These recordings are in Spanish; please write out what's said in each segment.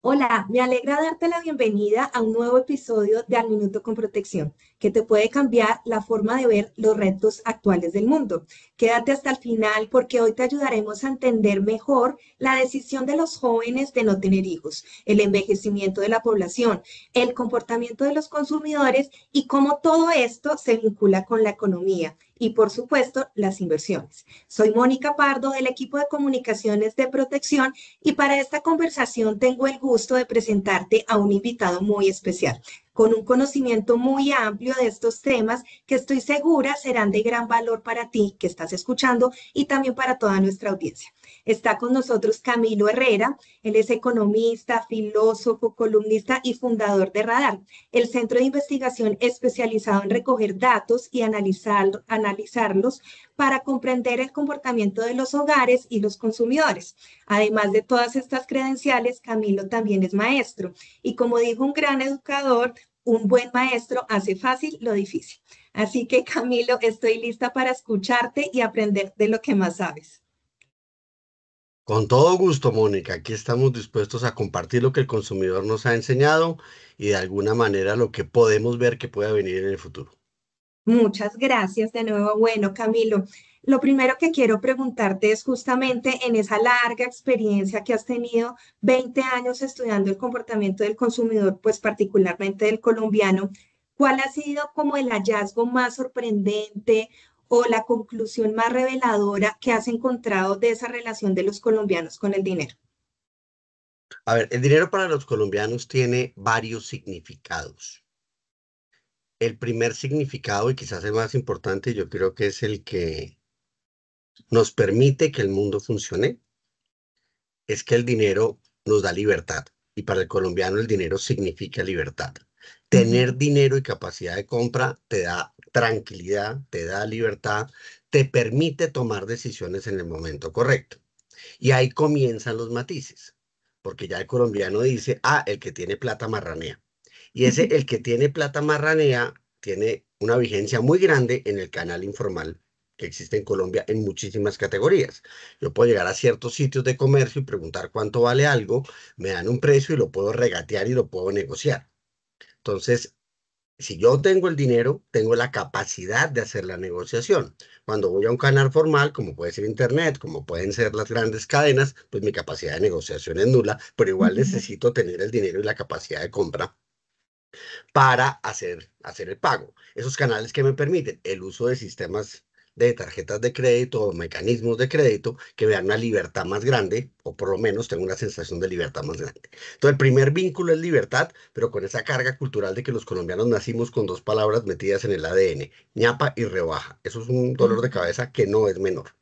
Hola, me alegra darte la bienvenida a un nuevo episodio de Al Minuto con Protección, que te puede cambiar la forma de ver los retos actuales del mundo. Quédate hasta el final porque hoy te ayudaremos a entender mejor la decisión de los jóvenes de no tener hijos, el envejecimiento de la población, el comportamiento de los consumidores y cómo todo esto se vincula con la economía y, por supuesto, las inversiones. Soy Mónica Pardo del equipo de comunicaciones de Protección y para esta conversación tengo el gusto de presentarte a un invitado muy especial, con un conocimiento muy amplio de estos temas que estoy segura serán de gran valor para ti que estás escuchando y también para toda nuestra audiencia. Está con nosotros Camilo Herrera, él es economista, filósofo, columnista y fundador de Radar, el centro de investigación especializado en recoger datos y analizarlos para comprender el comportamiento de los hogares y los consumidores. Además de todas estas credenciales, Camilo también es maestro y como dijo un gran educador, un buen maestro hace fácil lo difícil. Así que Camilo, estoy lista para escucharte y aprender de lo que más sabes. Con todo gusto, Mónica. Aquí estamos dispuestos a compartir lo que el consumidor nos ha enseñado y de alguna manera lo que podemos ver que pueda venir en el futuro. Muchas gracias de nuevo. Bueno, Camilo, lo primero que quiero preguntarte es justamente en esa larga experiencia que has tenido, 20 años estudiando el comportamiento del consumidor, pues particularmente del colombiano, ¿cuál ha sido como el hallazgo más sorprendente o la conclusión más reveladora que has encontrado de esa relación de los colombianos con el dinero? A ver, el dinero para los colombianos tiene varios significados. El primer significado, y quizás el más importante, yo creo que es el que nos permite que el mundo funcione, es que el dinero nos da libertad. Y para el colombiano el dinero significa libertad. Tener Ujú, dinero y capacidad de compra te da tranquilidad, te da libertad, te permite tomar decisiones en el momento correcto. Y ahí comienzan los matices, porque ya el colombiano dice, ah, el que tiene plata marranea. Y ese, el que tiene plata marranea, tiene una vigencia muy grande en el canal informal que existe en Colombia en muchísimas categorías. Yo puedo llegar a ciertos sitios de comercio y preguntar cuánto vale algo, me dan un precio y lo puedo regatear y lo puedo negociar. Entonces, si yo tengo el dinero, tengo la capacidad de hacer la negociación. Cuando voy a un canal formal, como puede ser Internet, como pueden ser las grandes cadenas, pues mi capacidad de negociación es nula, pero igual ujú. necesito tener el dinero y la capacidad de compra para hacer el pago. Esos canales que me permiten el uso de sistemas de tarjetas de crédito o mecanismos de crédito que me dan una libertad más grande, o por lo menos tengo una sensación de libertad más grande. Entonces, el primer vínculo es libertad, pero con esa carga cultural de que los colombianos nacimos con dos palabras metidas en el ADN, ñapa y rebaja. Eso es un dolor de cabeza que no es menor.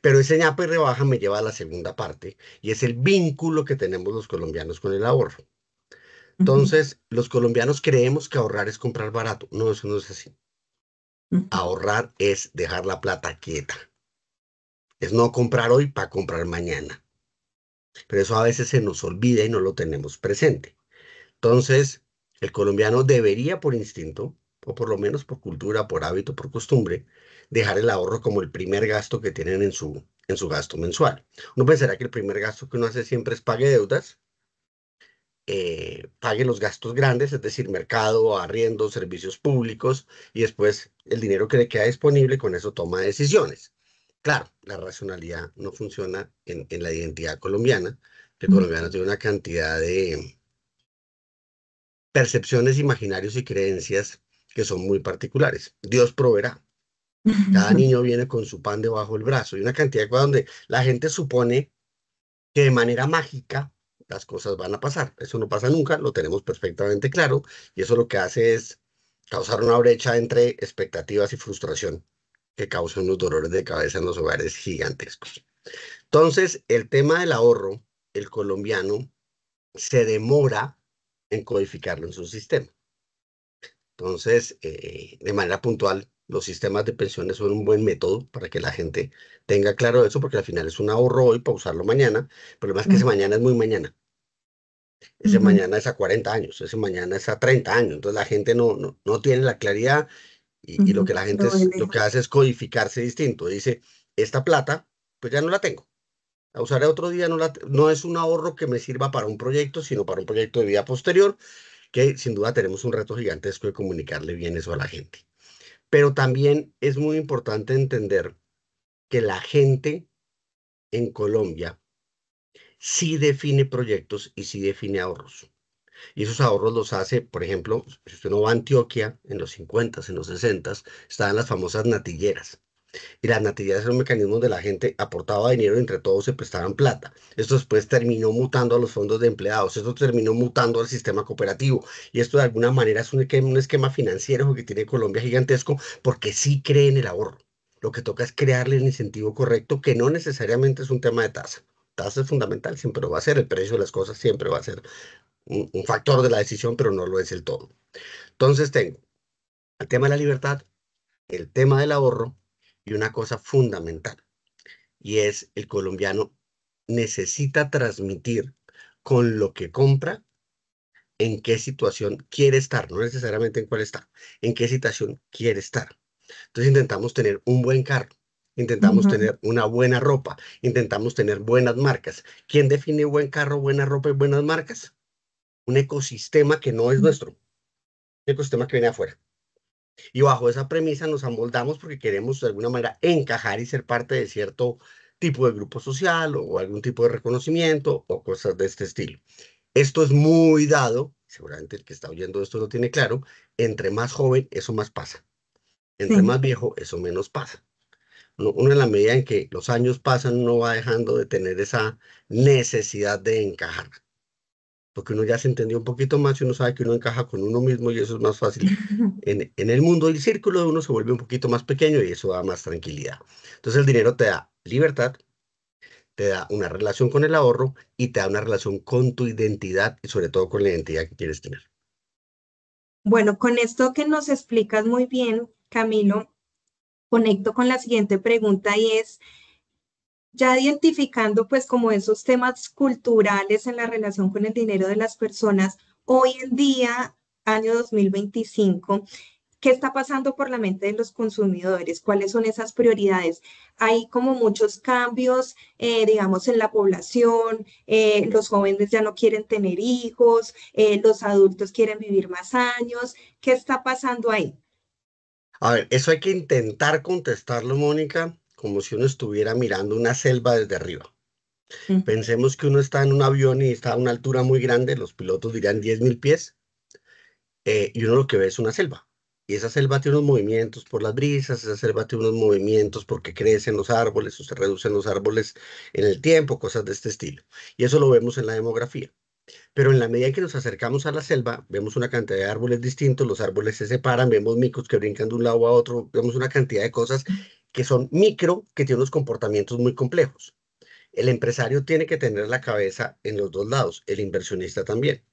Pero ese ñapa y rebaja me lleva a la segunda parte, y es el vínculo que tenemos los colombianos con el ahorro. Ujú, Entonces, los colombianos creemos que ahorrar es comprar barato. No, eso no es así. ujú, Ahorrar es dejar la plata quieta. Es no comprar hoy para comprar mañana. Pero eso a veces se nos olvida y no lo tenemos presente. Entonces, el colombiano debería por instinto, o por lo menos por cultura, por hábito, por costumbre, dejar el ahorro como el primer gasto que tienen en su gasto mensual. Uno pensará que el primer gasto que uno hace siempre es pague deudas, pague los gastos grandes, es decir, mercado, arriendo, servicios públicos, y después el dinero que le queda disponible, con eso toma decisiones. Claro, la racionalidad no funciona en la identidad colombiana. El colombiano ujú, tiene una cantidad de percepciones, imaginarios y creencias que son muy particulares. Dios proveerá. Cada ujú. niño viene con su pan debajo del brazo y una cantidad de cosas donde la gente supone que de manera mágica las cosas van a pasar. Eso no pasa nunca, lo tenemos perfectamente claro, y eso lo que hace es causar una brecha entre expectativas y frustración que causan unos dolores de cabeza en los hogares gigantescos. Entonces, el tema del ahorro, el colombiano se demora en codificarlo en su sistema. Entonces, de manera puntual, los sistemas de pensiones son un buen método para que la gente tenga claro eso, porque al final es un ahorro hoy para usarlo mañana. El problema es que ese Claro. mañana es muy mañana. Ese Ujú, mañana es a 40 años, ese mañana es a 30 años. Entonces la gente no tiene la claridad y lo ujú. que la gente Lo es, ven lo que lejos. hace es codificarse distinto. Dice, esta plata, pues ya no la tengo. La usaré otro día, no es un ahorro que me sirva para un proyecto, sino para un proyecto de vida posterior, que sin duda tenemos un reto gigantesco de comunicarle bien eso a la gente. Pero también es muy importante entender que la gente en Colombia sí define proyectos y sí define ahorros. Y esos ahorros los hace, por ejemplo, si usted no va a Antioquia, en los 50, en los 60, estaban las famosas natilleras. Y las natilleras eran un mecanismo donde la gente aportaba dinero y entre todos se prestaban plata. Esto después terminó mutando a los fondos de empleados, esto terminó mutando al sistema cooperativo. Y esto de alguna manera es un esquema financiero que tiene Colombia gigantesco porque sí cree en el ahorro. Lo que toca es crearle el incentivo correcto, que no necesariamente es un tema de tasa. Tasa es fundamental, siempre lo va a ser, el precio de las cosas siempre va a ser un factor de la decisión, pero no lo es el todo. Entonces tengo el tema de la libertad, el tema del ahorro y una cosa fundamental, y es el colombiano necesita transmitir con lo que compra en qué situación quiere estar, no necesariamente en cuál está, en qué situación quiere estar. Entonces intentamos tener un buen carro, intentamos Ujú. tener una buena ropa, intentamos tener buenas marcas. ¿Quién define buen carro, buena ropa y buenas marcas? Un ecosistema que no es nuestro, un ecosistema que viene afuera. Y bajo esa premisa nos amoldamos porque queremos de alguna manera encajar y ser parte de cierto tipo de grupo social o algún tipo de reconocimiento o cosas de este estilo. Esto es muy dado, seguramente el que está oyendo esto lo tiene claro, entre más joven eso más pasa, entre Sí. más viejo eso menos pasa. Uno en la medida en que los años pasan no va dejando de tener esa necesidad de encajar, porque uno ya se entendió un poquito más y uno sabe que uno encaja con uno mismo y eso es más fácil. En el mundo el círculo de uno se vuelve un poquito más pequeño y eso da más tranquilidad. Entonces el dinero te da libertad, te da una relación con el ahorro y te da una relación con tu identidad y sobre todo con la identidad que quieres tener. Bueno, con esto que nos explicas muy bien, Camilo, conecto con la siguiente pregunta y es, ya identificando pues como esos temas culturales en la relación con el dinero de las personas, hoy en día, año 2025, ¿qué está pasando por la mente de los consumidores? ¿Cuáles son esas prioridades? Hay como muchos cambios, digamos, en la población. Los jóvenes ya no quieren tener hijos, los adultos quieren vivir más años. ¿Qué está pasando ahí? A ver, eso hay que intentar contestarlo, Mónica, como si uno estuviera mirando una selva desde arriba. Ujú. Pensemos que uno está en un avión y está a una altura muy grande, los pilotos dirían 10.000 pies, y uno lo que ve es una selva. Y esa selva tiene unos movimientos por las brisas, esa selva tiene unos movimientos porque crecen los árboles o se reducen los árboles en el tiempo, cosas de este estilo. Y eso lo vemos en la demografía. Pero en la medida en que nos acercamos a la selva, vemos una cantidad de árboles distintos, los árboles se separan, vemos micos que brincan de un lado a otro, vemos una cantidad de cosas que son micro, que tienen unos comportamientos muy complejos. El empresario tiene que tener la cabeza en los dos lados, el inversionista también.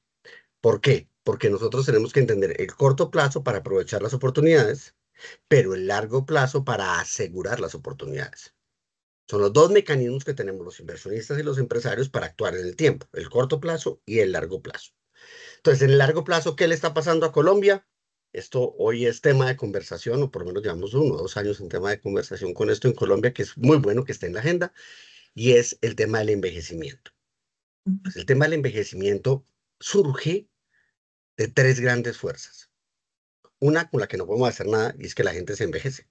¿Por qué? Porque nosotros tenemos que entender el corto plazo para aprovechar las oportunidades, pero el largo plazo para asegurar las oportunidades. Son los dos mecanismos que tenemos los inversionistas y los empresarios para actuar en el tiempo, el corto plazo y el largo plazo. Entonces, en el largo plazo, ¿qué le está pasando a Colombia? Esto hoy es tema de conversación, o por lo menos llevamos 1 o 2 años en tema de conversación con esto en Colombia, que es muy bueno que esté en la agenda, y es el tema del envejecimiento. Pues el tema del envejecimiento surge de tres grandes fuerzas. Una con la que no podemos hacer nada, y es que la gente se envejece.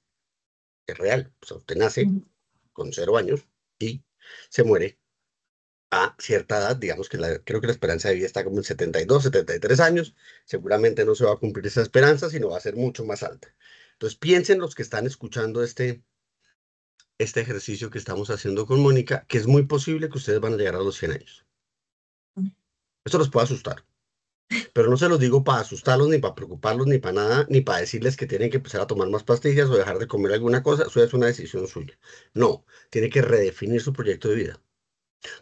Es real. O sea, usted nace Ujú. con 0 años y se muere a cierta edad, digamos que creo que la esperanza de vida está como en 72, 73 años, seguramente no se va a cumplir esa esperanza, sino va a ser mucho más alta. Entonces piensen los que están escuchando este ejercicio que estamos haciendo con Mónica, que es muy posible que ustedes van a llegar a los 100 años. Esto los puede asustar, pero no se los digo para asustarlos, ni para preocuparlos, ni para nada, ni para decirles que tienen que empezar a tomar más pastillas o dejar de comer alguna cosa, eso es una decisión suya. No, tiene que redefinir su proyecto de vida,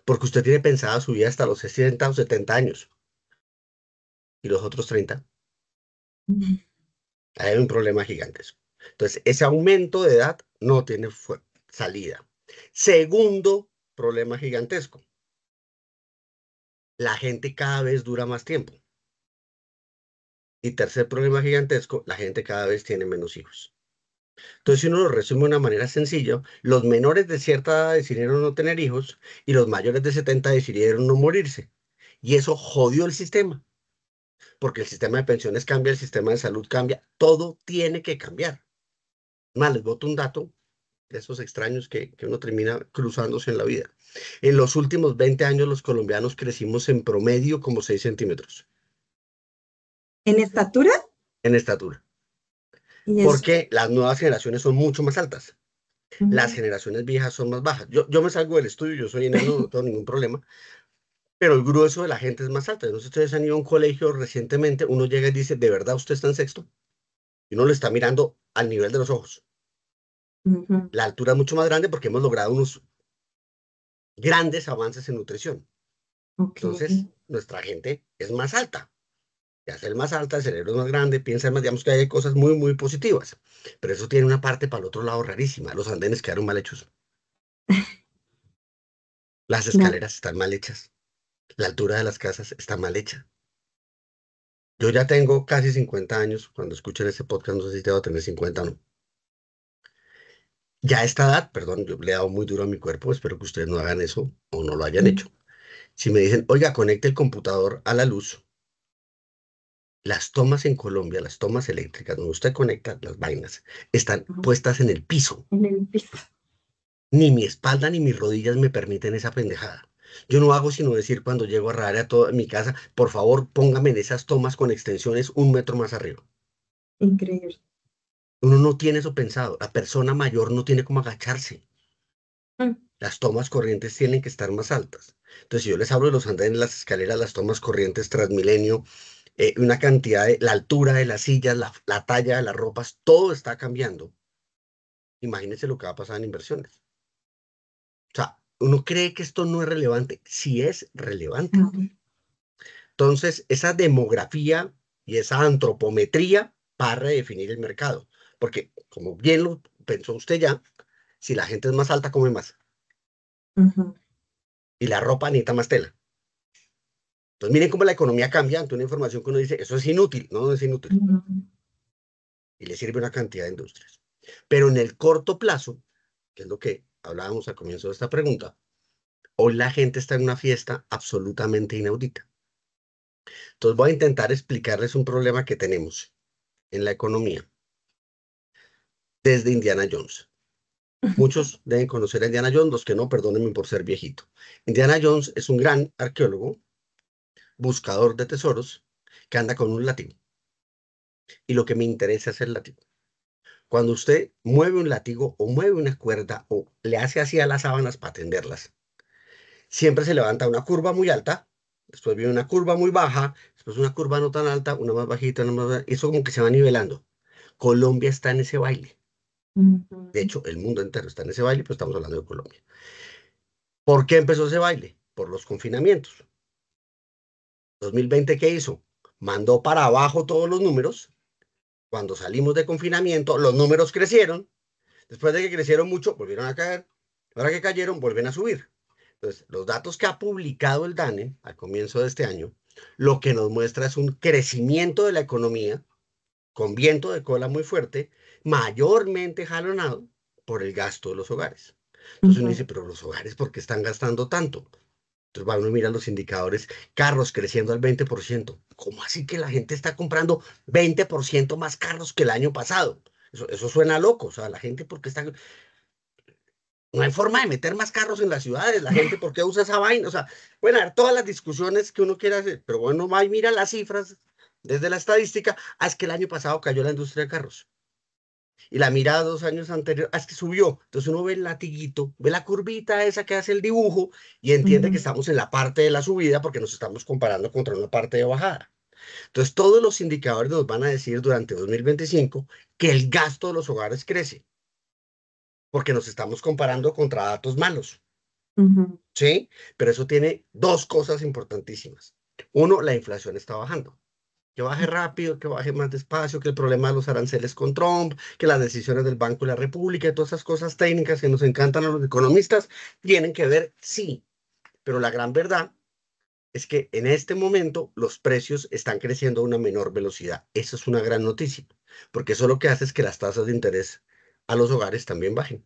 porque usted tiene pensada su vida hasta los 60 o 70 años y los otros 30. Ujú. Hay un problema gigantesco. Entonces, ese aumento de edad no tiene salida. Segundo problema gigantesco, la gente cada vez dura más tiempo. Y tercer problema gigantesco, la gente cada vez tiene menos hijos. Entonces, si uno lo resume de una manera sencilla, los menores de cierta edad decidieron no tener hijos y los mayores de 70 decidieron no morirse. Y eso jodió el sistema, porque el sistema de pensiones cambia, el sistema de salud cambia, todo tiene que cambiar. Más, les boto un dato de esos extraños que uno termina cruzándose en la vida. En los últimos 20 años, los colombianos crecimos en promedio como 6 centímetros ¿En estatura? en estatura, Y es, porque las nuevas generaciones son mucho más altas. Las mm, generaciones viejas son más bajas. Yo me salgo del estudio, yo soy enano, no tengo ningún problema, pero el grueso de la gente es más alta. No sé si ustedes han ido a un colegio recientemente, uno llega y dice, ¿de verdad usted está en sexto? Y uno le está mirando al nivel de los ojos. ujú, La altura es mucho más grande porque hemos logrado unos grandes avances en nutrición. ok, Entonces, nuestra gente es más alta. Y al ser más alta, el cerebro es más grande, piensa más, digamos que hay cosas muy, muy positivas. Pero eso tiene una parte para el otro lado rarísima. Los andenes quedaron mal hechos. Las claro. escaleras están mal hechas. La altura de las casas está mal hecha. Yo ya tengo casi 50 años. Cuando escuchen este podcast, no sé si te va a tener 50 o no. Ya a esta edad, perdón, yo le he dado muy duro a mi cuerpo. Espero que ustedes no hagan eso o no lo hayan Mm, hecho. Si me dicen, oiga, conecte el computador a la luz, las tomas en Colombia, las tomas eléctricas, donde usted conecta las vainas, están ajá, puestas en el piso. en el piso. Ni mi espalda ni mis rodillas me permiten esa pendejada. Yo no hago sino decir cuando llego a rayar a toda mi casa, por favor, póngame en esas tomas con extensiones 1 metro más arriba. Increíble. Uno no tiene eso pensado. La persona mayor no tiene cómo agacharse. Mm, Las tomas corrientes tienen que estar más altas. Entonces, si yo les hablo de los andenes, las escaleras, las tomas corrientes Transmilenio, una cantidad de, la altura de las sillas, la talla de las ropas, todo está cambiando. Imagínense lo que va a pasar en inversiones. O sea, uno cree que esto no es relevante. Sí es relevante. claro. Entonces, esa demografía y esa antropometría va a redefinir el mercado. Porque, como bien lo pensó usted ya, si la gente es más alta, come más. Ujú, Y la ropa necesita más tela. Entonces, miren cómo la economía cambia ante una información que uno dice, eso es inútil. No, no es inútil. ujú, Y le sirve una cantidad de industrias. Pero en el corto plazo, que es lo que hablábamos al comienzo de esta pregunta, hoy la gente está en una fiesta absolutamente inaudita. Entonces, voy a intentar explicarles un problema que tenemos en la economía desde Indiana Jones. Muchos deben conocer a Indiana Jones, los que no, perdónenme por ser viejito. Indiana Jones es un gran arqueólogo, buscador de tesoros, que anda con un látigo. Y lo que me interesa es el látigo. Cuando usted mueve un látigo o mueve una cuerda o le hace así a las sábanas para tenderlas, siempre se levanta una curva muy alta, después viene una curva muy baja, después una curva no tan alta, una más bajita, una más baja, y eso como que se va nivelando. Colombia está en ese baile. De ujú, hecho, el mundo entero está en ese baile, pero estamos hablando de Colombia. ¿Por qué empezó ese baile? Por los confinamientos. 2020, ¿qué hizo? Mandó para abajo todos los números. Cuando salimos de confinamiento, los números crecieron. Después de que crecieron mucho, volvieron a caer. Ahora que cayeron, vuelven a subir. Entonces, los datos que ha publicado el DANE al comienzo de este año, lo que nos muestra es un crecimiento de la economía con viento de cola muy fuerte, mayormente jalonado por el gasto de los hogares. Entonces uno ujú, dice, pero los hogares, ¿por qué están gastando tanto? Entonces va uno a mirar los indicadores, carros creciendo al 20%. ¿Cómo así que la gente está comprando 20% más carros que el año pasado? Eso suena loco, o sea, la gente porque está... No hay forma de meter más carros en las ciudades, la gente por qué usa esa vaina, o sea, pueden haber todas las discusiones que uno quiera hacer, pero bueno, va y mira las cifras desde la estadística, es que el año pasado cayó la industria de carros. Y la mira 2 años anteriores, es que subió. Entonces uno ve el latiguito, ve la curvita esa que hace el dibujo y entiende que ujú, estamos en la parte de la subida porque nos estamos comparando contra una parte de bajada. Entonces todos los indicadores nos van a decir durante 2025 que el gasto de los hogares crece porque nos estamos comparando contra datos malos, ujú, ¿sí? Pero eso tiene dos cosas importantísimas. Uno, la inflación está bajando. Que baje rápido, que baje más despacio, que el problema de los aranceles con Trump, que las decisiones del Banco de la República y todas esas cosas técnicas que nos encantan a los economistas, tienen que ver, sí, pero la gran verdad es que en este momento los precios están creciendo a una menor velocidad. Eso es una gran noticia, porque eso lo que hace es que las tasas de interés a los hogares también bajen.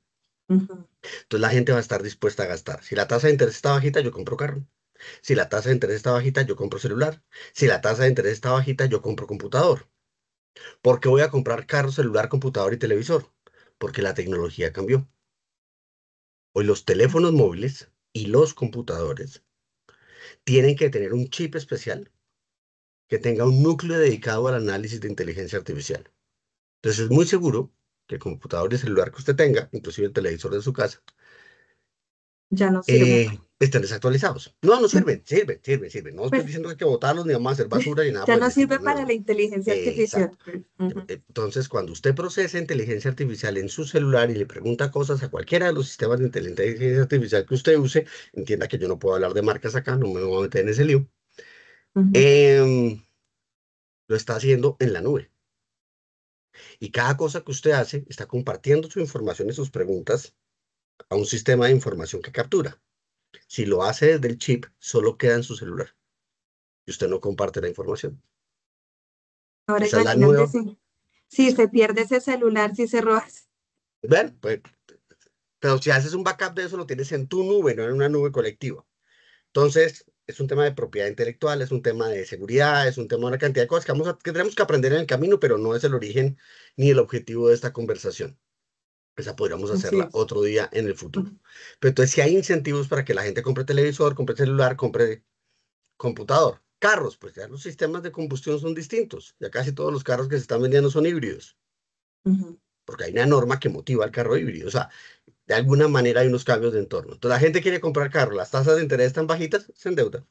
Ujú. Entonces la gente va a estar dispuesta a gastar. Si la tasa de interés está bajita, yo compro carro. Si la tasa de interés está bajita, yo compro celular. Si la tasa de interés está bajita, yo compro computador. ¿Por qué voy a comprar carro, celular, computador y televisor? Porque la tecnología cambió. Hoy los teléfonos móviles y los computadores tienen que tener un chip especial que tenga un núcleo dedicado al análisis de inteligencia artificial. Entonces es muy seguro que el computador y el celular que usted tenga, inclusive el televisor de su casa, Ya no sirve. estén desactualizados. No, no Ujú. sirven, sirven. No estoy Pues diciendo que hay que botarlos ni vamos a hacer basura ni nada ya por el no estilo. sirve No, no, para la no. inteligencia artificial. Exacto. Ujú, Entonces, cuando usted procesa inteligencia artificial en su celular y le pregunta cosas a cualquiera de los sistemas de inteligencia artificial que usted use, entienda que yo no puedo hablar de marcas acá, no me voy a meter en ese lío, ujú. em, lo está haciendo en la nube. Y cada cosa que usted hace está compartiendo su información y sus preguntas a un sistema de información que captura. Si lo hace desde el chip, solo queda en su celular y usted no comparte la información. Ahora Esa es la imagínate nueva. si se pierde ese celular, si se roba. Bueno, pues, pero si haces un backup de eso, lo tienes en tu nube, no en una nube colectiva. Entonces, es un tema de propiedad intelectual, es un tema de seguridad, es un tema de una cantidad de cosas que tenemos que aprender en el camino, pero no es el origen ni el objetivo de esta conversación. Esa podríamos Así hacerla es. otro día en el futuro. Ujú, Pero entonces, si hay incentivos para que la gente compre televisor, compre celular, compre computador. Carros, pues ya los sistemas de combustión son distintos. Ya casi todos los carros que se están vendiendo son híbridos, ujú. porque hay una norma que motiva al carro híbrido. O sea, de alguna manera hay unos cambios de entorno. Entonces, la gente quiere comprar carro, las tasas de interés están bajitas, se endeuda.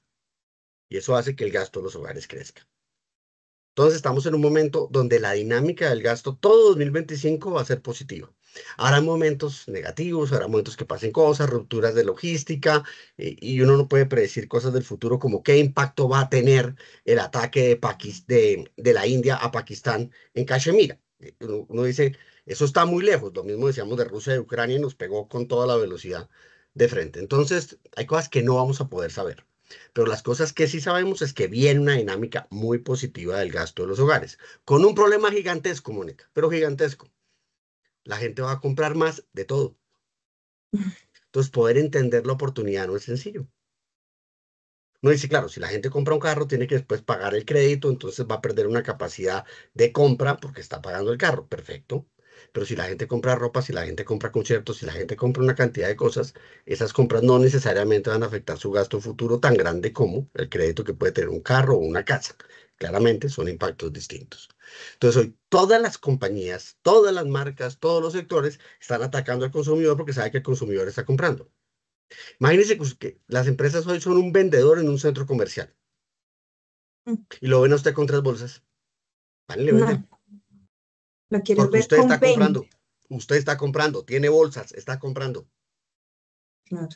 Y eso hace que el gasto de los hogares crezca. Entonces estamos en un momento donde la dinámica del gasto todo 2025 va a ser positiva. Habrá momentos negativos, habrá momentos que pasen cosas, rupturas de logística, y uno no puede predecir cosas del futuro como qué impacto va a tener el ataque de la India a Pakistán en Cachemira. Uno dice, eso está muy lejos, lo mismo decíamos de Rusia y Ucrania y nos pegó con toda la velocidad de frente. Entonces hay cosas que no vamos a poder saber. Pero las cosas que sí sabemos es que viene una dinámica muy positiva del gasto de los hogares, con un problema gigantesco, Mónica, pero gigantesco. La gente va a comprar más de todo. Entonces, poder entender la oportunidad no es sencillo. No dice, claro, si la gente compra un carro, tiene que después pagar el crédito, entonces va a perder una capacidad de compra porque está pagando el carro. Perfecto. Pero si la gente compra ropa, si la gente compra conciertos, si la gente compra una cantidad de cosas, esas compras no necesariamente van a afectar su gasto futuro tan grande como el crédito que puede tener un carro o una casa. Claramente son impactos distintos. Entonces, hoy todas las compañías, todas las marcas, todos los sectores están atacando al consumidor porque saben que el consumidor está comprando. Imagínense que las empresas hoy son un vendedor en un centro comercial y lo ven a usted con tres bolsas. Van y le No, venden. lo quieres Porque ver con 20. usted está comprando, tiene bolsas, está comprando. Claro.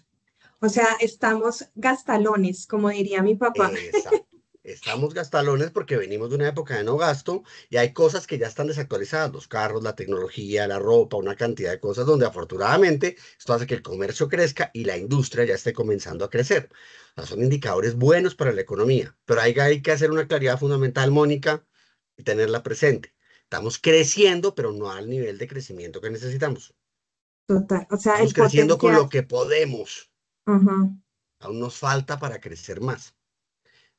O sea, estamos gastalones, como diría mi papá. Exacto. Estamos gastalones porque venimos de una época de no gasto y hay cosas que ya están desactualizadas, los carros, la tecnología, la ropa, una cantidad de cosas donde afortunadamente esto hace que el comercio crezca y la industria ya esté comenzando a crecer. O sea, son indicadores buenos para la economía, pero hay que hacer una claridad fundamental, Mónica, y tenerla presente. Estamos creciendo, pero no al nivel de crecimiento que necesitamos. Total. O sea, Estamos el creciendo con potencial. lo que podemos. Ujú. Aún nos falta para crecer más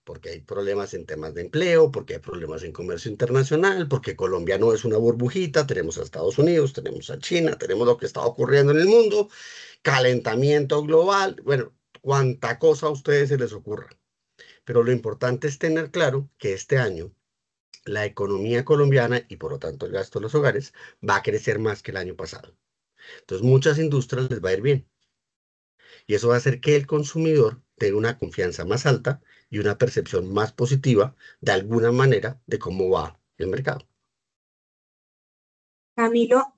porque hay problemas en temas de empleo, porque hay problemas en comercio internacional, porque Colombia no es una burbujita, tenemos a Estados Unidos, tenemos a China, tenemos lo que está ocurriendo en el mundo, calentamiento global, bueno, cuánta cosa a ustedes se les ocurra. Pero lo importante es tener claro que este año la economía colombiana y por lo tanto el gasto de los hogares va a crecer más que el año pasado. Entonces muchas industrias les va a ir bien. Y eso va a hacer que el consumidor tenga una confianza más alta y una percepción más positiva de alguna manera de cómo va el mercado. Camilo,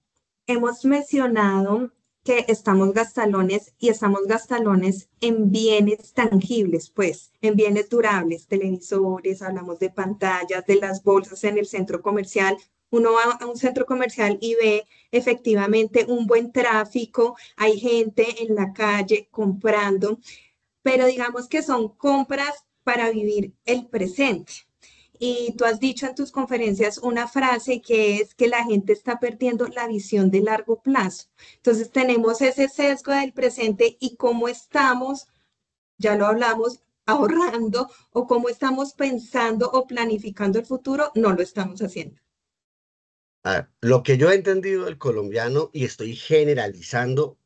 hemos mencionado que estamos gastalones y estamos gastalones en bienes tangibles, pues, en bienes durables, televisores, hablamos de pantallas, de las bolsas en el centro comercial. Uno va a un centro comercial y ve efectivamente un buen tráfico, hay gente en la calle comprando, pero digamos que son compras para vivir el presente. Y tú has dicho en tus conferencias una frase que es que la gente está perdiendo la visión de largo plazo. Entonces tenemos ese sesgo del presente y cómo estamos, ya lo hablamos, ahorrando o cómo estamos pensando o planificando el futuro, no lo estamos haciendo. A ver, lo que yo he entendido del colombiano, y estoy generalizando,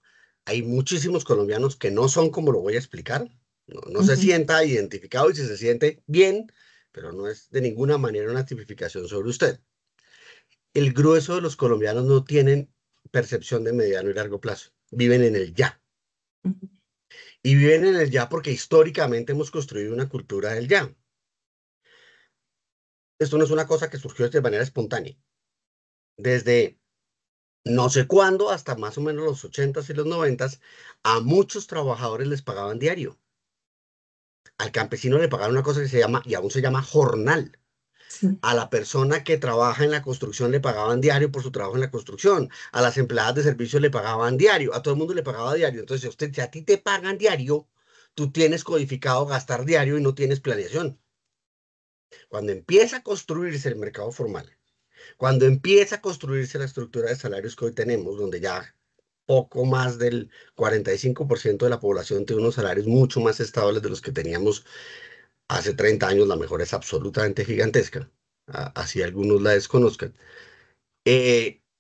hay muchísimos colombianos que no son como lo voy a explicar, no se Ujú. sienta identificado y si se siente bien, pero no es de ninguna manera una tipificación sobre usted. El grueso de los colombianos no tienen percepción de mediano y largo plazo, viven en el ya. Ujú. Y viven en el ya porque históricamente hemos construido una cultura del ya. Esto no es una cosa que surgió de manera espontánea. Desde no sé cuándo, hasta más o menos los 80s y los 90s, a muchos trabajadores les pagaban diario. Al campesino le pagaban una cosa que se llama, y aún se llama jornal. Sí, A la persona que trabaja en la construcción le pagaban diario por su trabajo en la construcción. A las empleadas de servicio le pagaban diario. A todo el mundo le pagaba diario. Entonces, si a ti te pagan diario, tú tienes codificado gastar diario y no tienes planeación. Cuando empieza a construirse el mercado formal, cuando empieza a construirse la estructura de salarios que hoy tenemos, donde ya poco más del 45% de la población tiene unos salarios mucho más estables de los que teníamos hace 30 años, la mejora es absolutamente gigantesca, así algunos la desconozcan.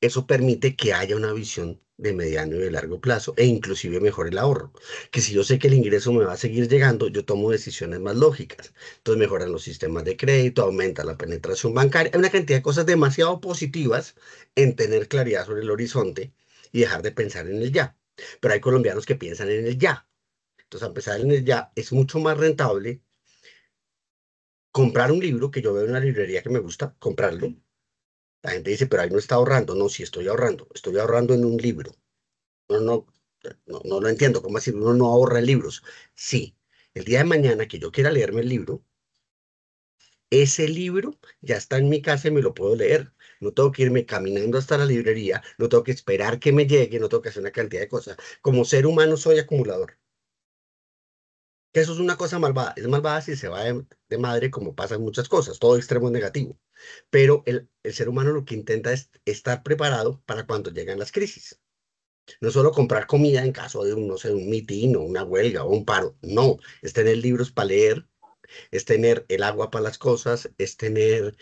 Eso permite que haya una visión de mediano y de largo plazo e inclusive mejore el ahorro. Que si yo sé que el ingreso me va a seguir llegando, yo tomo decisiones más lógicas. Entonces mejoran los sistemas de crédito, aumenta la penetración bancaria. Hay una cantidad de cosas demasiado positivas en tener claridad sobre el horizonte y dejar de pensar en el ya. Pero hay colombianos que piensan en el ya. Entonces, a empezar en el ya es mucho más rentable comprar un libro que yo veo en una librería que me gusta, comprarlo. La gente dice, pero ahí no está ahorrando. No, sí estoy ahorrando en un libro. No, no, no lo entiendo. ¿Cómo así? Uno no ahorra en libros. Sí, el día de mañana que yo quiera leerme el libro, ese libro ya está en mi casa y me lo puedo leer. No tengo que irme caminando hasta la librería, no tengo que esperar que me llegue, no tengo que hacer una cantidad de cosas. Como ser humano soy acumulador. Que eso es una cosa malvada. Es malvada si se va de madre, como pasa en muchas cosas. Todo extremo es negativo. Pero el ser humano lo que intenta es estar preparado para cuando llegan las crisis. No solo comprar comida en caso de un, no sé, un mitin o una huelga o un paro. No, es tener libros para leer, es tener el agua para las cosas, es tener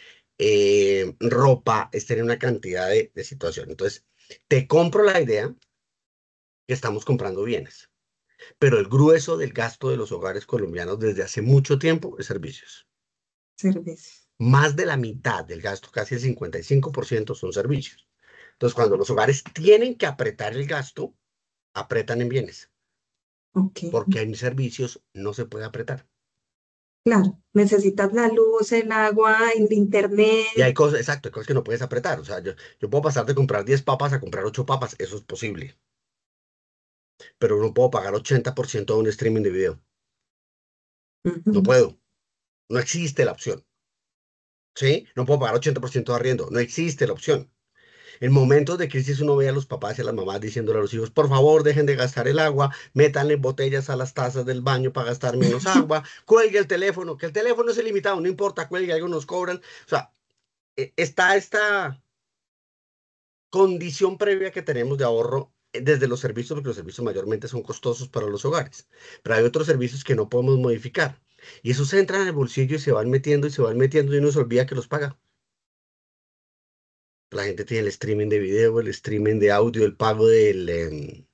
ropa, es tener una cantidad de situaciones. Entonces, te compro la idea que estamos comprando bienes, pero el grueso del gasto de los hogares colombianos desde hace mucho tiempo es servicios. servicio. Más de la mitad del gasto, casi el 55% son servicios. Entonces, cuando los hogares tienen que apretar el gasto, apretan en bienes, Ok, porque en servicios no se puede apretar. claro, necesitas la luz, el agua, el Y hay internet. cosas, exacto, hay cosas que no puedes apretar. O sea, yo puedo pasar de comprar 10 papas a comprar 8 papas, eso es posible, pero no puedo pagar 80% de un streaming de video. No Ujú. puedo, no existe la opción. ¿Sí? No puedo pagar 80% de arriendo, no existe la opción. En momentos de crisis uno ve a los papás y a las mamás diciéndole a los hijos, por favor, dejen de gastar el agua, métanle botellas a las tazas del baño para gastar menos agua, cuelgue el teléfono, que el teléfono es ilimitado, no importa, cuelgue, algo nos cobran. O sea, está esta condición previa que tenemos de ahorro desde los servicios, porque los servicios mayormente son costosos para los hogares, pero hay otros servicios que no podemos modificar. Y esos entran en el bolsillo y se van metiendo y se van metiendo y uno se olvida que los paga. La gente tiene el streaming de video, el streaming de audio, el pago del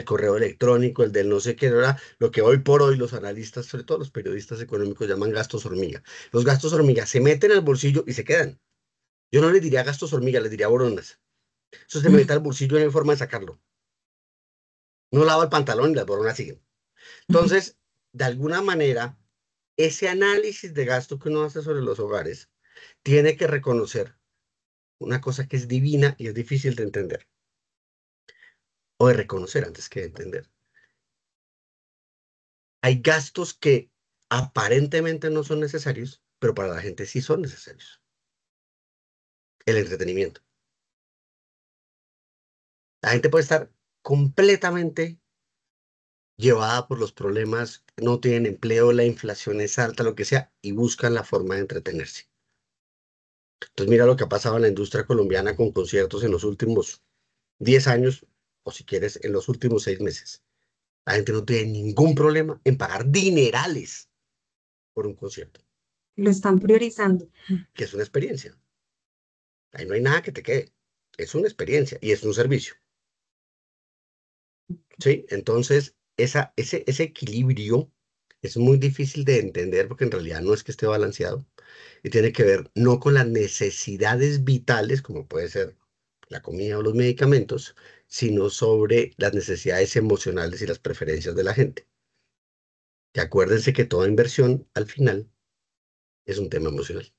correo electrónico, el del no sé qué, ¿verdad? Lo que hoy por hoy los analistas, sobre todo los periodistas económicos, llaman gastos hormiga. Los gastos hormiga se meten al bolsillo y se quedan. Yo no les diría gastos hormiga, les diría boronas. Eso se mete al bolsillo y no hay forma de sacarlo. No lava el pantalón y las boronas siguen. Entonces, de alguna manera, ese análisis de gasto que uno hace sobre los hogares tiene que reconocer una cosa que es divina y es difícil de entender, o de reconocer antes que de entender. Hay gastos que aparentemente no son necesarios, pero para la gente sí son necesarios. El entretenimiento. La gente puede estar completamente llevada por los problemas, no tienen empleo, la inflación es alta, lo que sea, y buscan la forma de entretenerse. Entonces mira lo que ha pasado en la industria colombiana con conciertos en los últimos 10 años, o si quieres, en los últimos 6 meses. La gente no tiene ningún problema en pagar dinerales por un concierto, Lo están priorizando. que es una experiencia. Ahí no hay nada que te quede. Es una experiencia y es un servicio. ¿Sí? Entonces, ese equilibrio es muy difícil de entender porque en realidad no es que esté balanceado y tiene que ver no con las necesidades vitales, como puede ser la comida o los medicamentos, sino sobre las necesidades emocionales y las preferencias de la gente. Y acuérdense que toda inversión al final es un tema emocional.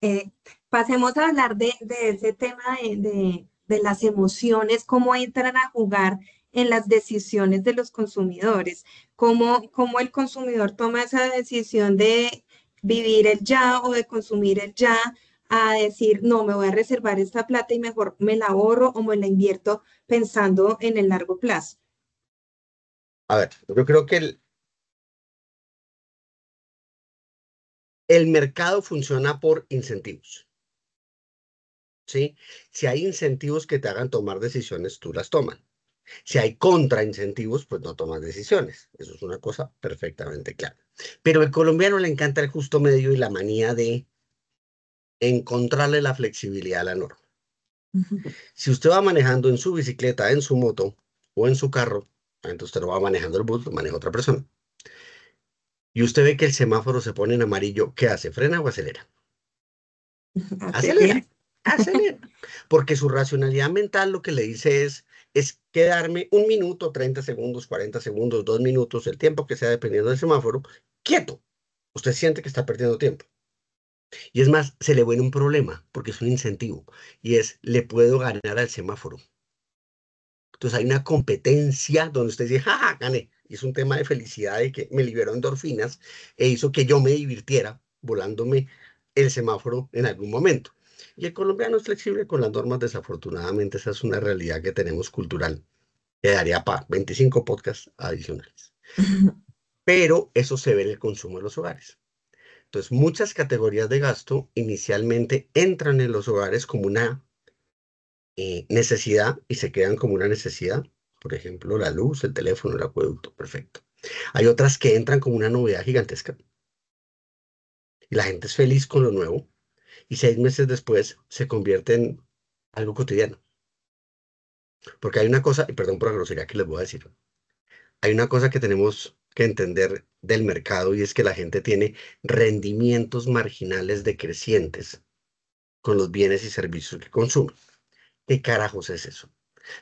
Eh, Pasemos a hablar de ese tema de las emociones, cómo entran a jugar en las decisiones de los consumidores, cómo el consumidor toma esa decisión de vivir el ya o de consumir el ya, a decir, no, me voy a reservar esta plata y mejor me la ahorro o me la invierto pensando en el largo plazo. A ver, yo creo que el mercado funciona por incentivos. ¿Sí? Si hay incentivos que te hagan tomar decisiones, tú las tomas. Si hay contraincentivos, pues no tomas decisiones. Eso es una cosa perfectamente clara. Pero al colombiano le encanta el justo medio y la manía de encontrarle la flexibilidad a la norma. Si usted va manejando en su bicicleta, en su moto o en su carro, entonces usted no va manejando el bus, lo maneja otra persona. Y usted ve que el semáforo se pone en amarillo, ¿qué hace? ¿Frena o acelera? Acelera. Acelera, acelera. Porque su racionalidad mental lo que le dice es quedarme 1 minuto, 30 segundos, 40 segundos, 2 minutos, el tiempo que sea dependiendo del semáforo, quieto. Usted siente que está perdiendo tiempo. Y es más, se le vuelve un problema porque es un incentivo y es, le puedo ganar al semáforo. Entonces hay una competencia donde usted dice, ¡ja, gané! Y es un tema de felicidad de que me liberó endorfinas e hizo que yo me divirtiera volándome el semáforo en algún momento. Y el colombiano es flexible con las normas, desafortunadamente esa es una realidad que tenemos cultural, que daría para 25 podcasts adicionales. Pero eso se ve en el consumo de los hogares. Entonces, muchas categorías de gasto inicialmente entran en los hogares como una necesidad y se quedan como una necesidad. Por ejemplo, la luz, el teléfono, el acueducto, perfecto. Hay otras que entran como una novedad gigantesca y la gente es feliz con lo nuevo y 6 meses después se convierte en algo cotidiano. Porque hay una cosa, y perdón por la grosería que les voy a decir, hay una cosa que tenemos que entender del mercado y es que la gente tiene rendimientos marginales decrecientes con los bienes y servicios que consume. ¿Qué carajos es eso?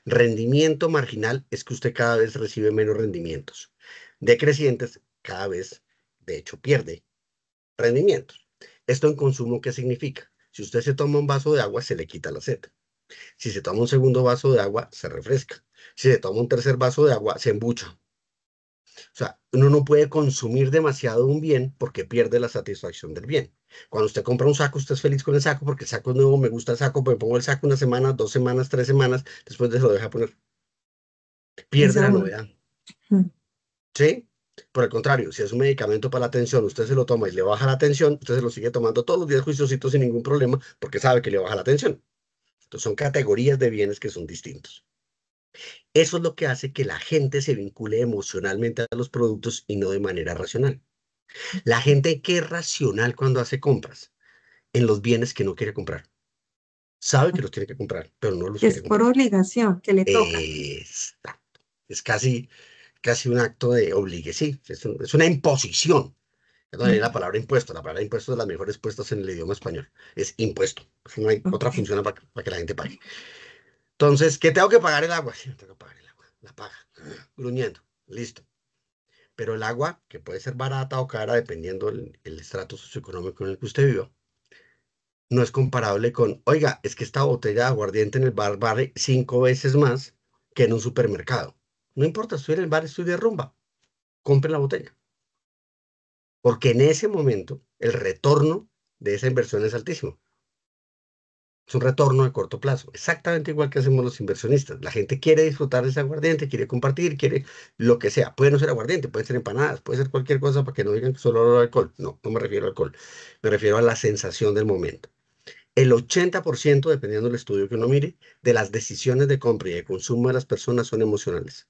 Rendimiento marginal es que usted cada vez recibe menos rendimientos. Decrecientes, cada vez, de hecho, pierde rendimientos. ¿Esto en consumo qué significa? Si usted se toma un vaso de agua, se le quita la sed. Si se toma un segundo vaso de agua, se refresca. Si se toma un tercer vaso de agua, se embucha. O sea, uno no puede consumir demasiado un bien porque pierde la satisfacción del bien. Cuando usted compra un saco, usted es feliz con el saco porque el saco es nuevo, me gusta el saco, me pongo el saco 1 semana, 2 semanas, 3 semanas, después de eso lo deja poner. Pierde Esa la uno. novedad. ¿Sí? Por el contrario, si es un medicamento para la tensión, usted se lo toma y le baja la tensión, usted se lo sigue tomando todos los días juiciosito sin ningún problema porque sabe que le baja la tensión. Entonces son categorías de bienes que son distintos. Eso es lo que hace que la gente se vincule emocionalmente a los productos y no de manera racional. La gente que es racional cuando hace compras en los bienes que no quiere comprar. Sabe que los tiene que comprar, pero no los Es quiere por comprar. obligación que le toca. Exacto. Es casi un acto de obligación. Sí, es una imposición. Perdón, ahí la palabra impuesto. La palabra impuesto es de las mejores puestas en el idioma español. Es impuesto. No hay otra Ok. función para que la gente pague. Entonces, ¿qué tengo que pagar el agua? Sí, tengo que pagar el agua. La paga. Gruñendo. Listo. Pero el agua, que puede ser barata o cara dependiendo el estrato socioeconómico en el que usted viva, no es comparable con, oiga, es que esta botella de aguardiente en el bar vale 5 veces más que en un supermercado. No importa, estoy en el bar, estoy de rumba. Compre la botella. Porque en ese momento el retorno de esa inversión es altísimo. Es un retorno de corto plazo, exactamente igual que hacemos los inversionistas. La gente quiere disfrutar de ese aguardiente, quiere compartir, quiere lo que sea. Puede no ser aguardiente, puede ser empanadas, puede ser cualquier cosa para que no digan que solo alcohol. No, no me refiero al alcohol, me refiero a la sensación del momento. El 80%, dependiendo del estudio que uno mire, de las decisiones de compra y de consumo de las personas son emocionales.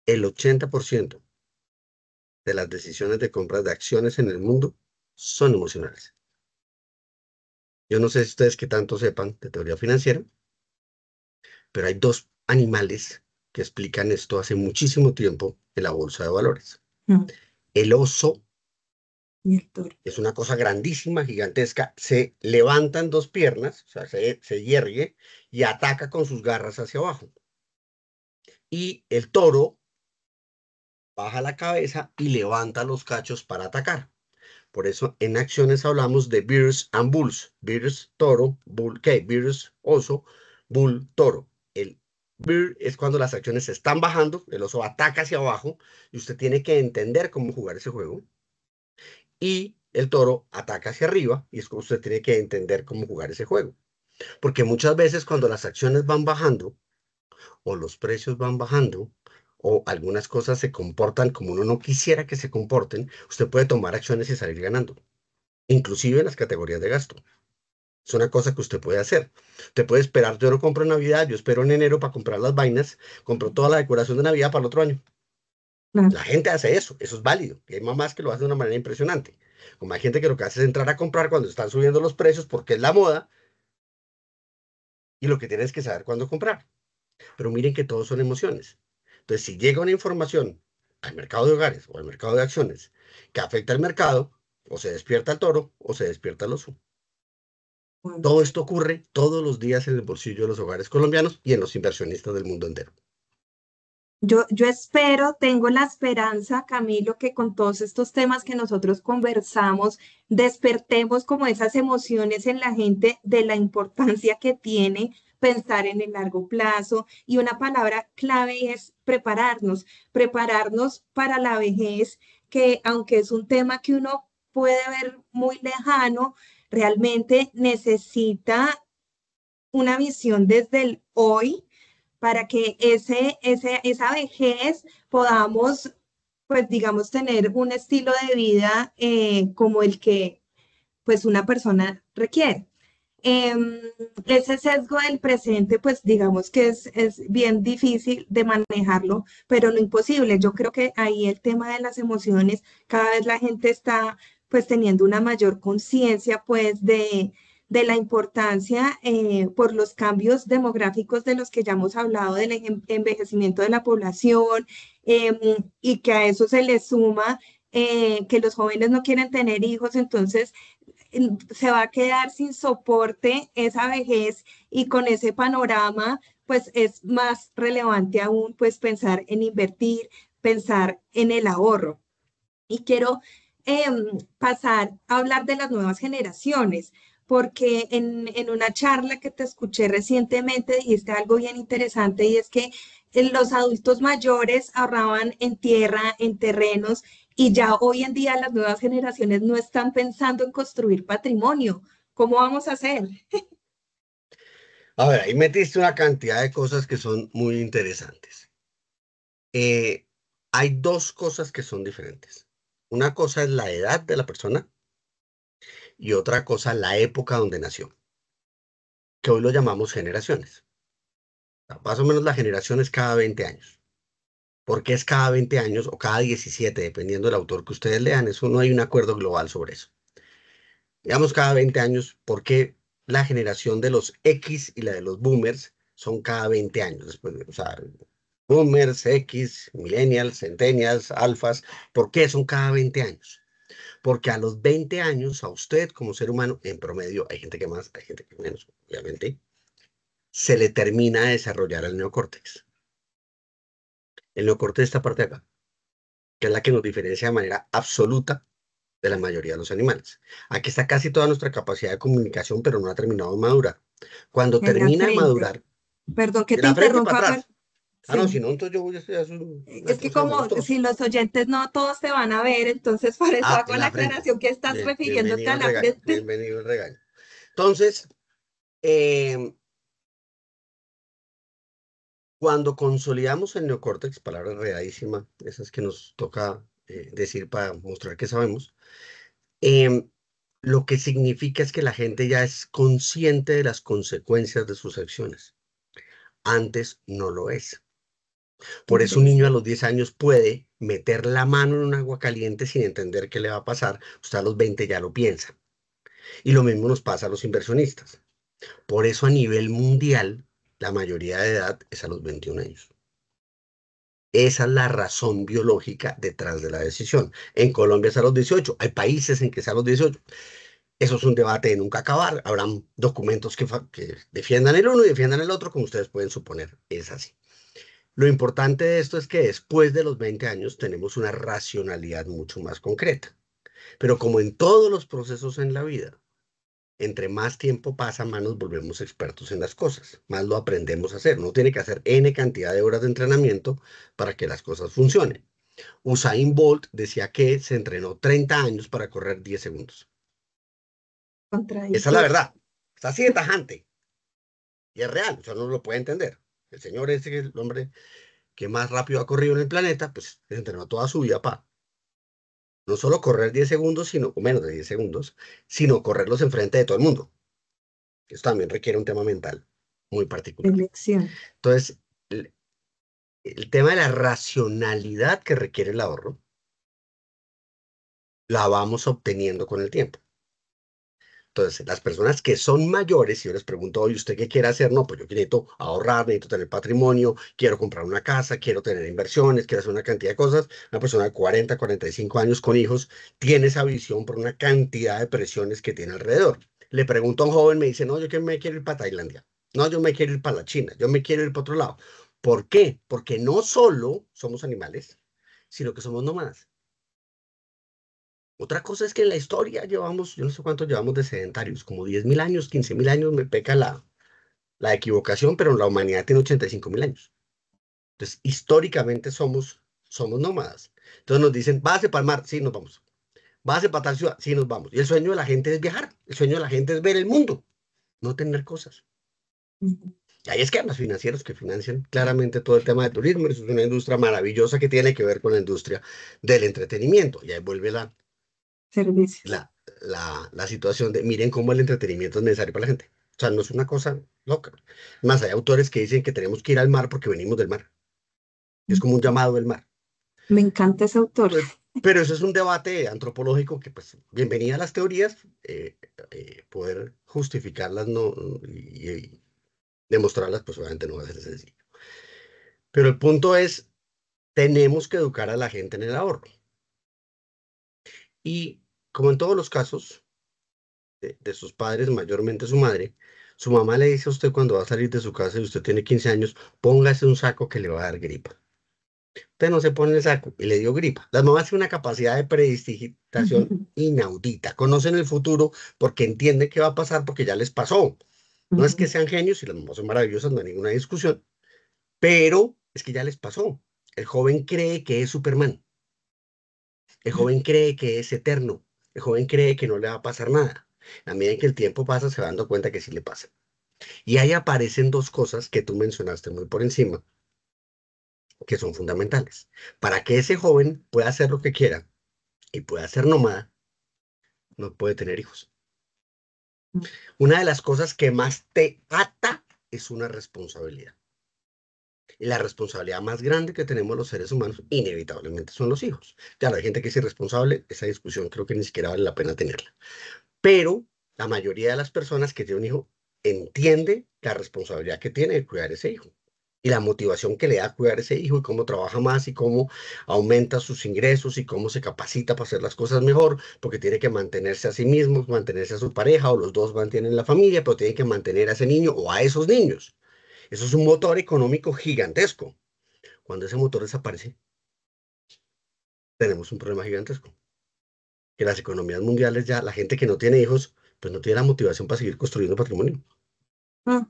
El 80% de las decisiones de compra de acciones en el mundo son emocionales. Yo no sé si ustedes qué tanto sepan de teoría financiera, pero hay dos animales que explican esto hace muchísimo tiempo en la bolsa de valores. Mm. El oso Y el toro. es una cosa grandísima, gigantesca, se levanta en dos piernas, o sea, se yergue y ataca con sus garras hacia abajo. Y el toro baja la cabeza y levanta los cachos para atacar. Por eso en acciones hablamos de bears and bulls. Bears, toro, bull, ¿qué? Bears, oso, bull, toro. El bear es cuando las acciones se están bajando, el oso ataca hacia abajo y usted tiene que entender cómo jugar ese juego. Y el toro ataca hacia arriba y es cuando usted tiene que entender cómo jugar ese juego. Porque muchas veces cuando las acciones van bajando o los precios van bajando o algunas cosas se comportan como uno no quisiera que se comporten, usted puede tomar acciones y salir ganando, inclusive en las categorías de gasto. Es una cosa que usted puede hacer. Usted puede esperar, yo no compro en Navidad, yo espero en enero para comprar las vainas, compro toda la decoración de Navidad para el otro año. Claro. La gente hace eso es válido. Y hay mamás que lo hacen de una manera impresionante. Como hay gente que lo que hace es entrar a comprar cuando están subiendo los precios porque es la moda y lo que tienes que saber cuándo comprar. Pero miren que todos son emociones. Entonces, si llega una información al mercado de hogares o al mercado de acciones que afecta al mercado, o se despierta el toro o se despierta el oso. Bueno. Todo esto ocurre todos los días en el bolsillo de los hogares colombianos y en los inversionistas del mundo entero. Yo espero, tengo la esperanza, Camilo, que con todos estos temas que nosotros conversamos, despertemos como esas emociones en la gente de la importancia que tiene pensar en el largo plazo. Y una palabra clave es prepararnos, prepararnos para la vejez, que aunque es un tema que uno puede ver muy lejano, realmente necesita una visión desde el hoy para que esa vejez podamos, pues digamos, tener un estilo de vida como el que pues una persona requiere. Em, Ese sesgo del presente, pues digamos que es bien difícil de manejarlo, pero no imposible. Yo creo que ahí el tema de las emociones, cada vez la gente está pues teniendo una mayor conciencia pues de la importancia por los cambios demográficos de los que ya hemos hablado, del envejecimiento de la población, em, y que a eso se le suma que los jóvenes no quieren tener hijos, entonces se va a quedar sin soporte esa vejez y con ese panorama, pues es más relevante aún, pues pensar en invertir, pensar en el ahorro. Y quiero pasar a hablar de las nuevas generaciones, porque en una charla que te escuché recientemente dijiste algo bien interesante y es que los adultos mayores ahorraban en tierra, en terrenos, y ya hoy en día las nuevas generaciones no están pensando en construir patrimonio. ¿Cómo vamos a hacer? A ver, ahí metiste una cantidad de cosas que son muy interesantes. Eh, Hay dos cosas que son diferentes. Una cosa es la edad de la persona y otra cosa la época donde nació, que hoy lo llamamos generaciones. O sea, más o menos la generación es cada 20 años. ¿Por qué es cada 20 años o cada 17, dependiendo del autor que ustedes lean? Eso no hay un acuerdo global sobre eso. Digamos cada 20 años, ¿por qué la generación de los X y la de los boomers son cada 20 años? Después, o sea, boomers, X, millennials, centennials, alfas, ¿por qué son cada 20 años? Porque a los 20 años, a usted como ser humano, en promedio, hay gente que más, hay gente que menos, obviamente, se le termina de desarrollar el neocórtex. El neocórtex es esta parte de acá, que es la que nos diferencia de manera absoluta de la mayoría de los animales. Aquí está casi toda nuestra capacidad de comunicación, pero no ha terminado de madurar. Cuando En la termina de frente. madurar, Perdón que de te la frente para interrumpa, pero atrás. Ah, no, sí. si no, entonces yo voy a estudiar una Es que cosa como si monstruosa. los oyentes no todos te van a ver, entonces por eso Ah, hago en la la frente. aclaración que estás Bien, refiriéndote bienvenido a al la regaño, frente. bienvenido al regaño. Entonces, Em, Cuando consolidamos el neocórtex, palabra redadísima, esas que nos toca decir para mostrar que sabemos, em, lo que significa es que la gente ya es consciente de las consecuencias de sus acciones. Antes no lo es. Por eso un niño a Interesante. los 10 años puede meter la mano en un agua caliente sin entender qué le va a pasar. Usted a los 20 ya lo piensa. Y lo mismo nos pasa a los inversionistas. Por eso a nivel mundial, la mayoría de edad es a los 21 años. Esa es la razón biológica detrás de la decisión. En Colombia es a los 18. Hay países en que es a los 18. Eso es un debate de nunca acabar. Habrán documentos que defiendan el uno y defiendan el otro, como ustedes pueden suponer. Es así. Lo importante de esto es que después de los 20 años tenemos una racionalidad mucho más concreta. Pero como en todos los procesos en la vida, entre más tiempo pasa, más nos volvemos expertos en las cosas, más lo aprendemos a hacer. Uno tiene que hacer N cantidad de horas de entrenamiento para que las cosas funcionen. Usain Bolt decía que se entrenó 30 años para correr 10 segundos. Esa es la Contradictorio. verdad. Está así de tajante. Y es real, o sea, uno lo puede entender. El señor ese, el hombre que más rápido ha corrido en el planeta, pues se entrenó toda su vida para no solo correr 10 segundos, sino, o menos de 10 segundos, sino correrlos enfrente de todo el mundo. Eso también requiere un tema mental muy particular. Elección. Entonces, el tema de la racionalidad que requiere el ahorro, la vamos obteniendo con el tiempo. Entonces, las personas que son mayores, si yo les pregunto, oye, ¿usted qué quiere hacer? No, pues yo necesito ahorrar, necesito tener patrimonio, quiero comprar una casa, quiero tener inversiones, quiero hacer una cantidad de cosas. Una persona de 40, 45 años con hijos tiene esa visión por una cantidad de presiones que tiene alrededor. Le pregunto a un joven, me dice, no, yo que me quiero ir para Tailandia. No, yo me quiero ir para la China, yo me quiero ir para otro lado. ¿Por qué? Porque no solo somos animales, sino que somos nómadas. Otra cosa es que en la historia llevamos, yo no sé cuánto llevamos de sedentarios, como 10.000 años, 15.000 años, me peca la equivocación, pero la humanidad tiene 85.000 años. Entonces, históricamente somos nómadas. Entonces nos dicen, váyase para el mar, sí, nos vamos. Váyase para tal ciudad, sí, nos vamos. Y el sueño de la gente es viajar, el sueño de la gente es ver el mundo, no tener cosas. Ujú. Y ahí es que hay los financieros que financian claramente todo el tema de turismo. Eso es una industria maravillosa que tiene que ver con la industria del entretenimiento. Y ahí vuelve Servicios. la situación de miren cómo el entretenimiento es necesario para la gente. O sea, no es una cosa loca. Más, hay autores que dicen que tenemos que ir al mar porque venimos del mar. Es como un Ujú. llamado del mar. Me encanta ese autor. Pero eso es un debate antropológico que, pues, bienvenida a las teorías, poder justificarlas no, y demostrarlas, pues obviamente no va a ser sencillo. Pero el punto es, tenemos que educar a la gente en el ahorro. Y como en todos los casos, de sus padres, mayormente su madre, su mamá le dice a usted cuando va a salir de su casa y usted tiene 15 años, póngase un saco que le va a dar gripa. Usted no se pone el saco y le dio gripa. Las mamás tienen una capacidad de predistigitación inaudita. Conocen el futuro porque entienden qué va a pasar porque ya les pasó. No es que Ujú. sean genios y las mamás son maravillosas, no hay ninguna discusión, pero es que ya les pasó. El joven cree que es Superman. El joven cree que es eterno. El joven cree que no le va a pasar nada. A medida que el tiempo pasa, se va dando cuenta que sí le pasa. Y ahí aparecen dos cosas que tú mencionaste muy por encima, que son fundamentales. Para que ese joven pueda hacer lo que quiera y pueda ser nómada, no puede tener hijos. Una de las cosas que más te ata es una responsabilidad. Y la responsabilidad más grande que tenemos los seres humanos, inevitablemente, son los hijos. Claro, hay gente que es irresponsable, esa discusión creo que ni siquiera vale la pena tenerla. Pero la mayoría de las personas que tienen un hijo entiende la responsabilidad que tiene de cuidar ese hijo y la motivación que le da a cuidar ese hijo y cómo trabaja más y cómo aumenta sus ingresos y cómo se capacita para hacer las cosas mejor, porque tiene que mantenerse a sí mismo, mantenerse a su pareja o los dos mantienen la familia, pero tiene que mantener a ese niño o a esos niños. Eso es un motor económico gigantesco. Cuando ese motor desaparece, tenemos un problema gigantesco. Que las economías mundiales ya, la gente que no tiene hijos, pues no tiene la motivación para seguir construyendo patrimonio. Ah,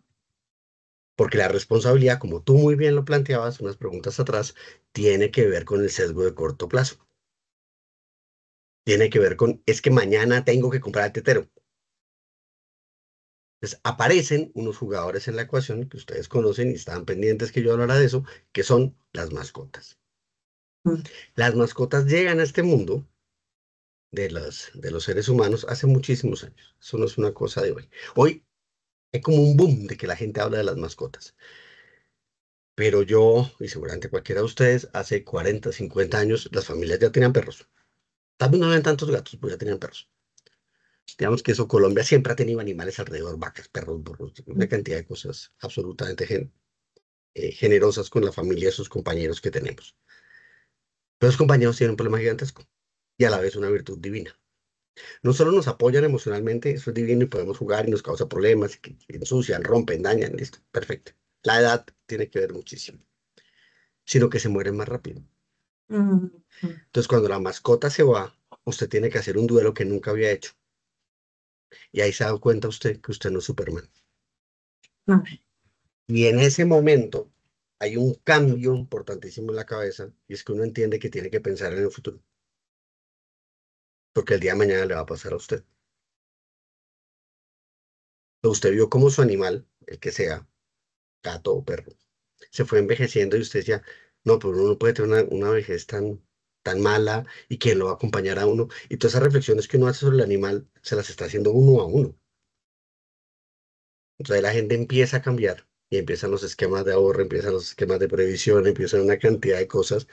Porque la responsabilidad, como tú muy bien lo planteabas unas preguntas atrás, tiene que ver con el sesgo de corto plazo. Tiene que ver con, es que mañana tengo que comprar el tetero. Entonces, aparecen unos jugadores en la ecuación que ustedes conocen y estaban pendientes que yo hablara de eso, que son las mascotas. Mm. Las mascotas llegan a este mundo de los seres humanos hace muchísimos años. Eso no es una cosa de hoy. Hoy hay como un boom de que la gente habla de las mascotas. Pero yo, y seguramente cualquiera de ustedes, hace 40, 50 años, las familias ya tenían perros. Tal vez no habían tantos gatos, pero ya tenían perros. Digamos que eso, Colombia siempre ha tenido animales alrededor, vacas, perros, burros, una cantidad de cosas absolutamente generosas con la familia y sus compañeros que tenemos. Pero los compañeros tienen un problema gigantesco y a la vez una virtud divina. No solo nos apoyan emocionalmente, eso es divino y podemos jugar y nos causa problemas, que ensucian, rompen, dañan, listo, perfecto. La edad tiene que ver muchísimo, sino que se mueren más rápido. Mm, mm. Entonces, cuando la mascota se va, usted tiene que hacer un duelo que nunca había hecho. Y ahí se da cuenta usted que usted no es Superman. No. Y en ese momento hay un cambio importantísimo en la cabeza y es que uno entiende que tiene que pensar en el futuro, porque el día de mañana le va a pasar a usted. Usted vio cómo su animal, el que sea, gato o perro, se fue envejeciendo y usted decía, no, pero uno no puede tener una vejez tan mala y quién lo va a acompañar a uno. Y todas esas reflexiones que uno hace sobre el animal se las está haciendo uno a uno. Entonces la gente empieza a cambiar y empiezan los esquemas de ahorro, empiezan los esquemas de previsión, empiezan una cantidad de cosas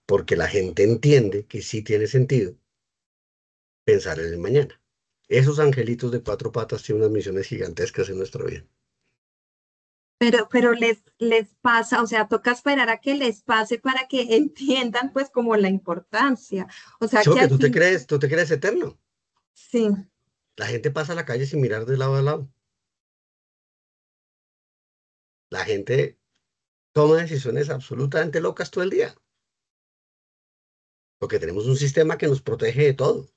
porque la gente entiende que sí tiene sentido pensar en el mañana. Esos angelitos de cuatro patas tienen unas misiones gigantescas en nuestra vida. Pero les pasa, o sea, toca esperar a que les pase para que entiendan pues como la importancia. O sea, Sí, que porque al fin, tú te crees eterno. sí, La gente pasa la calle sin mirar de lado a lado. La gente toma decisiones absolutamente locas todo el día, porque tenemos un sistema que nos protege de todo.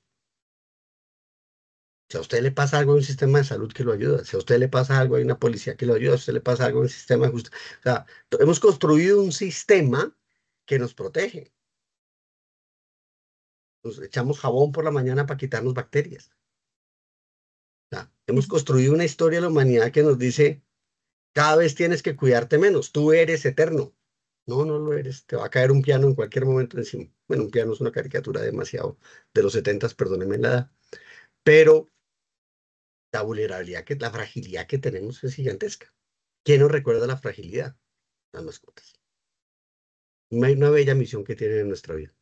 Si a usted le pasa algo, hay un sistema de salud que lo ayuda. Si a usted le pasa algo, hay una policía que lo ayuda. Si a usted le pasa algo, hay un sistema de justicia. O sea, hemos construido un sistema que nos protege. Nos echamos jabón por la mañana para quitarnos bacterias. O sea, hemos es construido una historia de la humanidad que nos dice, cada vez tienes que cuidarte menos. Tú eres eterno. No, no lo eres. Te va a caer un piano en cualquier momento encima. Bueno, un piano es una caricatura demasiado de los 70, perdónenme la edad. Pero la vulnerabilidad, la fragilidad que tenemos es gigantesca. ¿Quién nos recuerda la fragilidad? Las mascotas. Una bella misión que tienen en nuestra vida.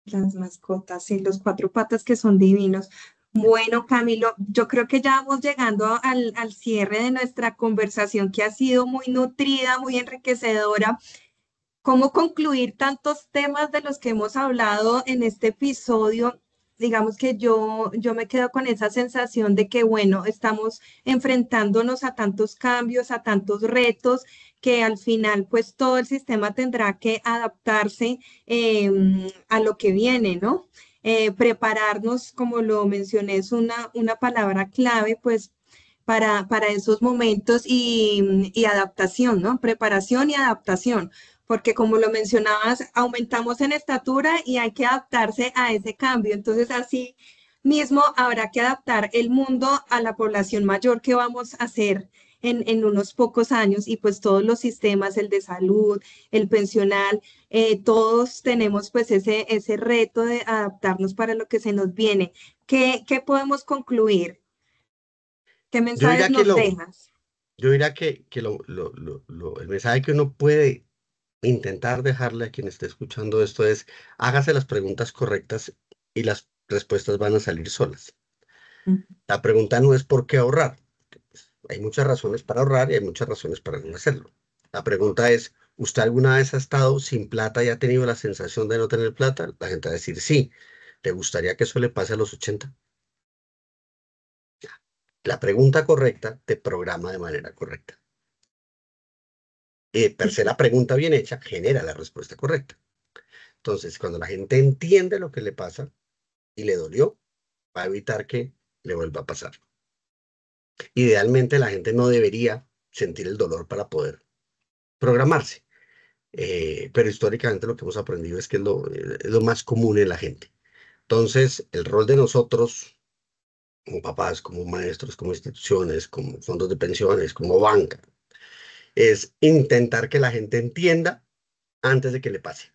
las mascotas y los cuatro patas que son divinos. Bueno, Camilo, yo creo que ya vamos llegando al cierre de nuestra conversación que ha sido muy nutrida, muy enriquecedora. ¿Cómo concluir tantos temas de los que hemos hablado en este episodio? Digamos que yo me quedo con esa sensación de que, bueno, estamos enfrentándonos a tantos cambios, a tantos retos, que al final, pues todo el sistema tendrá que adaptarse a lo que viene, ¿no? Prepararnos, como lo mencioné, es una palabra clave, pues para esos momentos y adaptación, ¿no? Preparación y adaptación, porque como lo mencionabas, aumentamos en estatura y hay que adaptarse a ese cambio. Entonces, así mismo habrá que adaptar el mundo a la población mayor que vamos a hacer en unos pocos años y pues todos los sistemas, el de salud, el pensional, todos tenemos pues ese reto de adaptarnos para lo que se nos viene. ¿Qué podemos concluir? ¿Qué Yo mensajes diría que nos dejas? yo diría que el mensaje que uno puede intentar dejarle a quien esté escuchando esto es, hágase las preguntas correctas y las respuestas van a salir solas. Mm. La pregunta no es por qué ahorrar. Pues, hay muchas razones para ahorrar y hay muchas razones para no hacerlo. La pregunta es, ¿usted alguna vez ha estado sin plata y ha tenido la sensación de no tener plata? La gente va a decir sí. ¿Te gustaría que eso le pase a los 80? La pregunta correcta te programa de manera correcta. Per se la pregunta bien hecha genera la respuesta correcta. Entonces, cuando la gente entiende lo que le pasa y le dolió, va a evitar que le vuelva a pasar. Idealmente, la gente no debería sentir el dolor para poder programarse. Pero históricamente lo que hemos aprendido es que es lo más común en la gente. Entonces, el rol de nosotros como papás, como maestros, como instituciones, como fondos de pensiones, como banca, es intentar que la gente entienda antes de que le pase.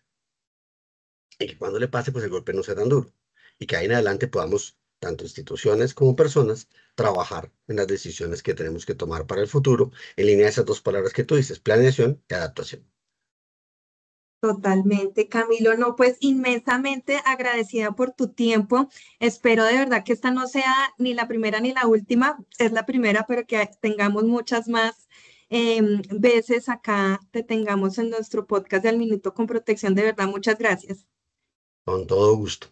Y que cuando le pase, pues el golpe no sea tan duro. Y que ahí en adelante podamos, tanto instituciones como personas, trabajar en las decisiones que tenemos que tomar para el futuro, en línea de esas dos palabras que tú dices, planeación y adaptación. Totalmente, Camilo. No, pues inmensamente agradecida por tu tiempo. Espero de verdad que esta no sea ni la primera ni la última, es la primera, pero que tengamos muchas más veces acá, te tengamos en nuestro podcast de Al Minuto con Protección. De verdad, muchas gracias. Con todo gusto.